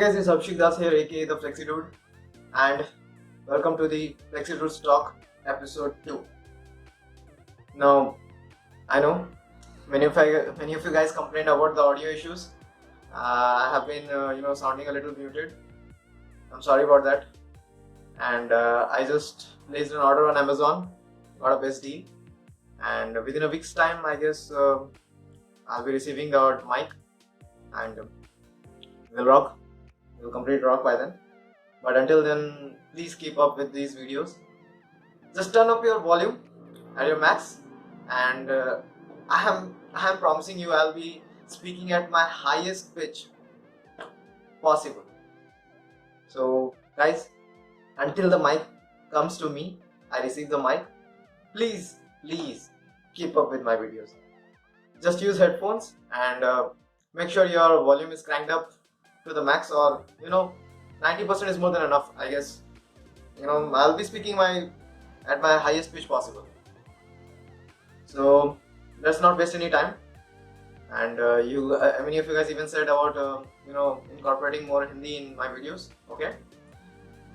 guys, it's Abhishek Das here, aka the Flexi Dude, and welcome to the Flexi Dude's Talk episode 2. Now, I know many of you guys complained about the audio issues. I have been, sounding a little muted. I'm sorry about that. And I just placed an order on Amazon, got a best deal, and within a week's time, I guess I'll be receiving the mic, and we'll rock. We'll complete rock by then. But until then, please keep up with these videos. Just turn up your volume at your max, and I am promising you I'll be speaking at my highest pitch possible. So guys, until the mic comes to me, I receive the mic, please keep up with my videos. Just use headphones and make sure your volume is cranked up to the max, or 90% is more than enough, I guess. I'll be speaking at my highest pitch possible. So let's not waste any time. And many of you guys even said about incorporating more Hindi in my videos. Okay,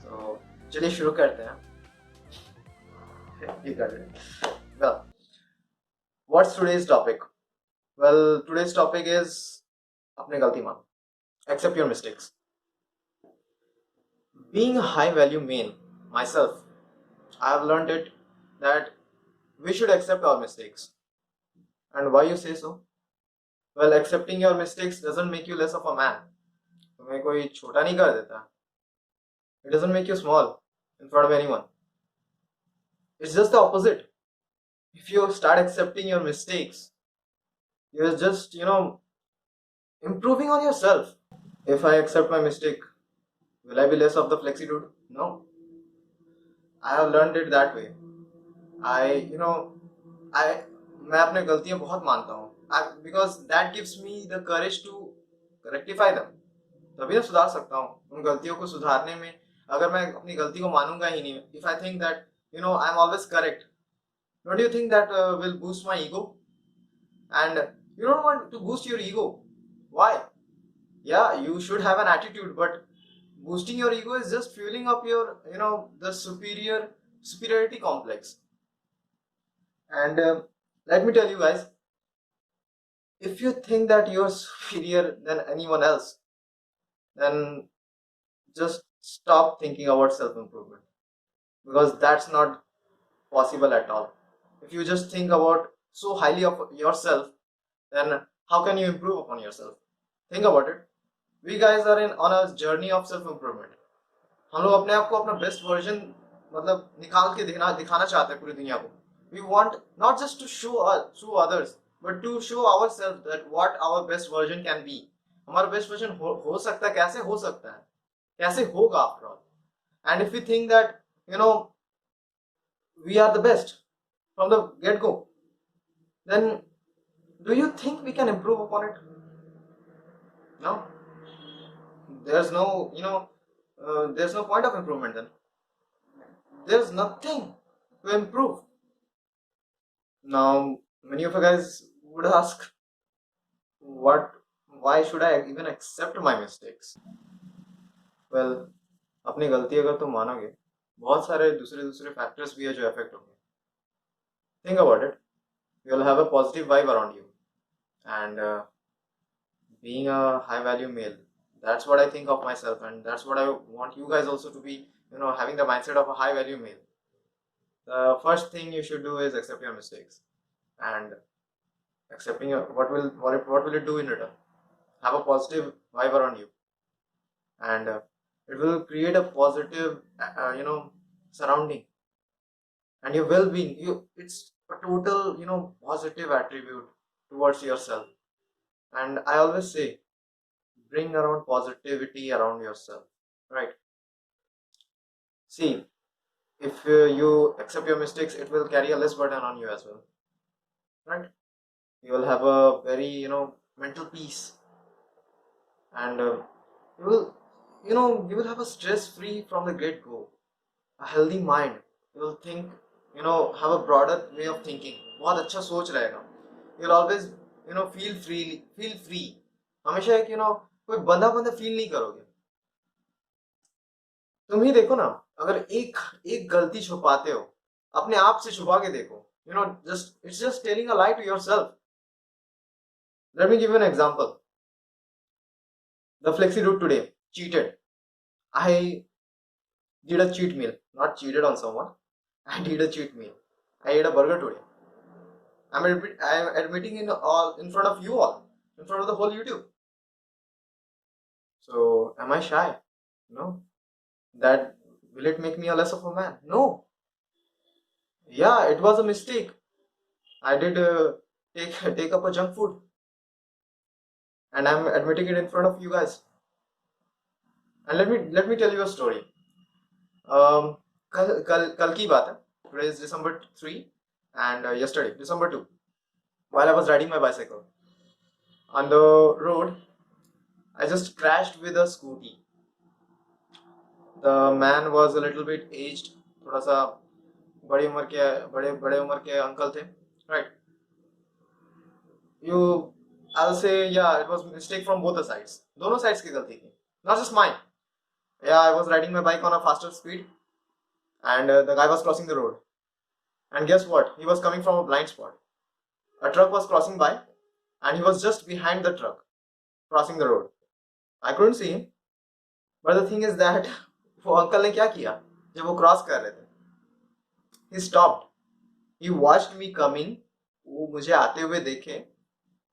so चलिए शुरू करते हैं. You got it. Well, what's today's topic? Well, today's topic is अपने गलती मान. Accept your mistakes. Being a high value male myself, I have learned it that we should accept our mistakes. And why you say so? Well, accepting your mistakes doesn't make you less of a man. तुम्हें कोई छोटा नहीं कर देता. It doesn't make you small in front of anyone. It's just the opposite. If you start accepting your mistakes, you're just, improving on yourself. If I accept my mistake, will I be less of the Flexi Dude? No. I have learned it that way. मैं अपने गलतियां बहुत मानता हूँ, because that gives me the courage to rectify them. तभी मैं सुधार सकता हूँ. उन गलतियों को सुधारने में अगर मैं अपनी गलती को मानूंगा ही नहीं, if I think that I'm always correct, don't you think that will boost my ego? And you don't want to boost your ego. Why? Yeah, you should have an attitude, but boosting your ego is just fueling up your the superiority complex. And let me tell you guys, if you think that you're superior than anyone else, then just stop thinking about self-improvement, because that's not possible at all. If you just think about so highly of yourself, then how can you improve upon yourself? Think about it. We guys are on a journey of self-improvement. हम लोग अपने आप को अपना best version मतलब निकाल के दिखाना चाहते हैं पूरी दुनिया को. We want not just to show others, but to show ourselves that what our best version can be. हमारा बेस्ट वर्जन हो सकता है, कैसे हो सकता है, कैसे होगा after all. And if we think that we are the best from the get-go, then do you think we can improve upon it? No. There's no there's no point of improvement then. There's nothing to improve. Now, many of you guys would ask, why should I even accept my mistakes? Well, अपनी गलती अगर तुम मानोगे, बहुत सारे दूसरे factors भी है जो अफेक्ट होंगे. Think about it. You'll have a positive vibe around you, and being a high value male, that's what I think of myself, and that's what I want you guys also to be, having the mindset of a high value male. The first thing you should do is accept your mistakes, and accepting what will it do in return? Have a positive vibe around you, and it will create a positive surrounding, and your well-being. It's a total positive attribute towards yourself. And I always say, bring around positivity around yourself, right? See, if you accept your mistakes, it will carry a less burden on you as well, right? You will have a very mental peace, and you will have a stress free from the get go, a healthy mind. You will think, have a broader way of thinking. बहुत अच्छा सोच रहेगा. You'll always feel free. हमेशा एक कोई बंधा feel नहीं करोगे. तुम ही देखो ना, अगर एक एक गलती छुपाते हो, अपने आप से छुपा के देखो, just it's just telling a lie to yourself. Let me give you an example. The flexi dude today cheated. I did a cheat meal, not cheated on someone. I did a cheat meal. I ate a burger today. I'm admitting in front of you all, in front of the whole YouTube. So am I shy? No. That will it make me a less of a man? No. Yeah, it was a mistake. I did take up a junk food, and I'm admitting it in front of you guys. And let me tell you a story. Um, कल की बात है. Today is December 3, and yesterday December 2. While I was riding my bicycle on the road, I just crashed with a scooty. The man was a little bit aged, थोड़ा सा बड़े बड़े उम्र के अंकल थे, right? You, I'll say, yeah, it was mistake from both the sides. दोनों sides की गलती थी, not just mine. Yeah, I was riding my bike on a faster speed, and the guy was crossing the road. And guess what? He was coming from a blind spot. A truck was crossing by, and he was just behind the truck, crossing the road. I couldn't see him, but the thing is that वो uncle ने क्या किया जब वो cross कर रहे थे? He stopped. He watched me coming. वो मुझे आते हुए देखे,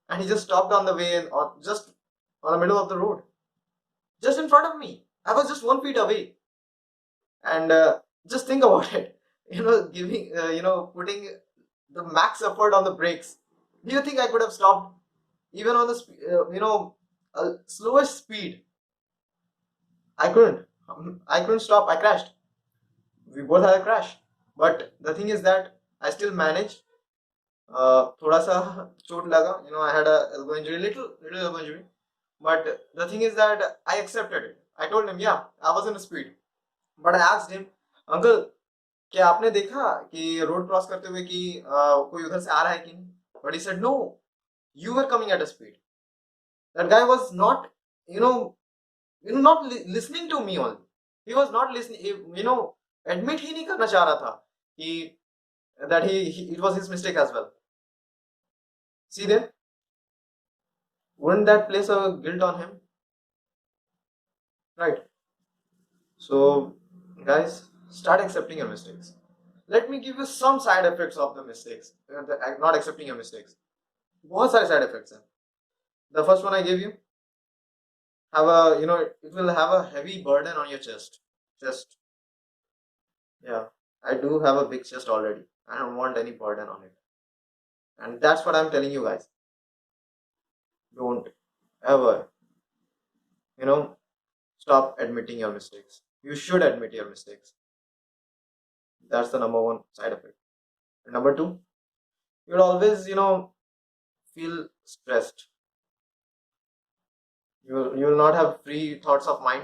and he just stopped on the way, or just on the middle of the road, just in front of me. I was just 1 feet away, and just think about it. Giving, putting the max effort on the brakes. Do you think I could have stopped even on the slowest speed? I couldn't. I couldn't stop. I crashed. We both had a crash. But the thing is that I still managed. थोड़ा सा चोट लगा. I had a elbow injury, little elbow injury. But the thing is that I accepted it. I told him, yeah, I was in a speed. But I asked him, Uncle, क्या आपने देखा कि road cross करते हुए कि कोई उधर से आ रहा है कि नहीं? But he said, no, you were coming at a speed. That guy was not, you know, not listening to me only. He was not listening. Admit ही नहीं करना चाह रहा था कि that it was his mistake as well. See there, wouldn't that place a guilt on him, right? So, guys, start accepting your mistakes. Let me give you some side effects of the mistakes, not accepting your mistakes. बहुत सारे side effects हैं. The first one I gave you, it will have a heavy burden on your chest. Yeah, I do have a big chest already. I don't want any burden on it. And that's what I'm telling you guys. Don't ever, stop admitting your mistakes. You should admit your mistakes. That's the number one side effect. And number two, you'll always, feel stressed. You'll not have free thoughts of mind.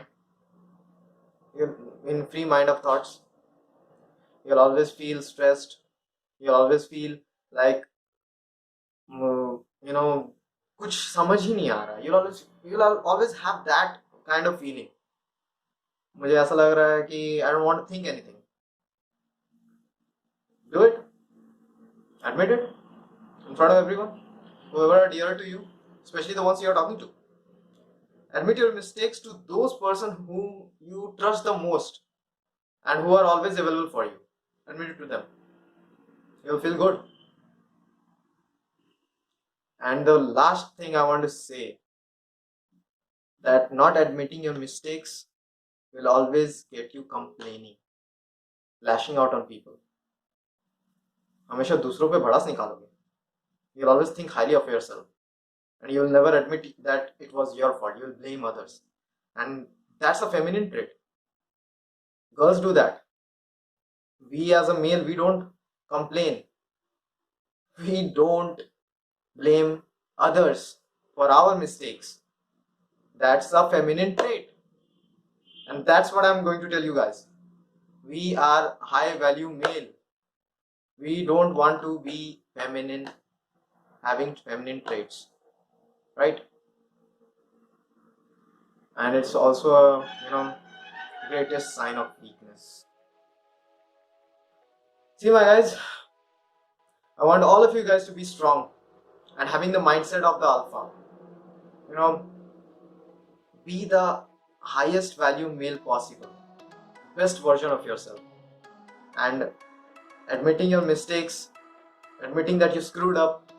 You're in free mind of thoughts. You'll always feel stressed. You'll always feel like, कुछ समझ ही नहीं आ रहा. You'll always have that kind of feeling. मुझे ऐसा लग रहा है कि I don't want to think anything. Do it. Admit it in front of everyone, whoever are dear to you, especially the ones you are talking to. Admit your mistakes to those person whom you trust the most and who are always available for you. Admit it to them. You'll feel good. And the last thing I want to say, that not admitting your mistakes will always get you complaining, lashing out on people. हमेशा दूसरों पे भड़ास निकालोगे. You'll always think highly of yourself, and you'll never admit that it was your fault. You'll blame others, and that's a feminine trait. Girls do that. We as a male, we don't complain. We don't blame others for our mistakes. That's a feminine trait, and that's what I'm going to tell you guys. We are high value male. We don't want to be feminine, having feminine traits, right? And it's also a greatest sign of weakness. See, my guys, I want all of you guys to be strong and having the mindset of the alpha. You know, be the highest value male possible, best version of yourself, and admitting your mistakes, admitting that you screwed up,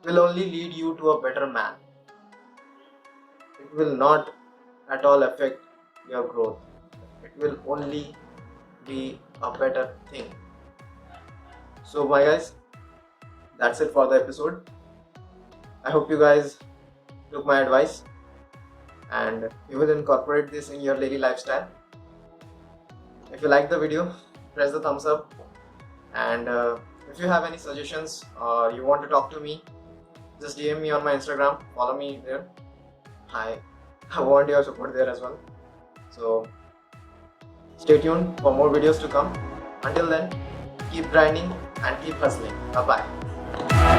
will only lead you to a better man. It will not at all affect your growth. It will only be a better thing. So, my guys, that's it for the episode. I hope you guys took my advice and you will incorporate this in your daily lifestyle. If you like the video, press the thumbs up, and if you have any suggestions or you want to talk to me, just DM me on my Instagram, follow me there. I want your support there as well. So stay tuned for more videos to come. Until then, keep grinding and keep hustling. Bye bye.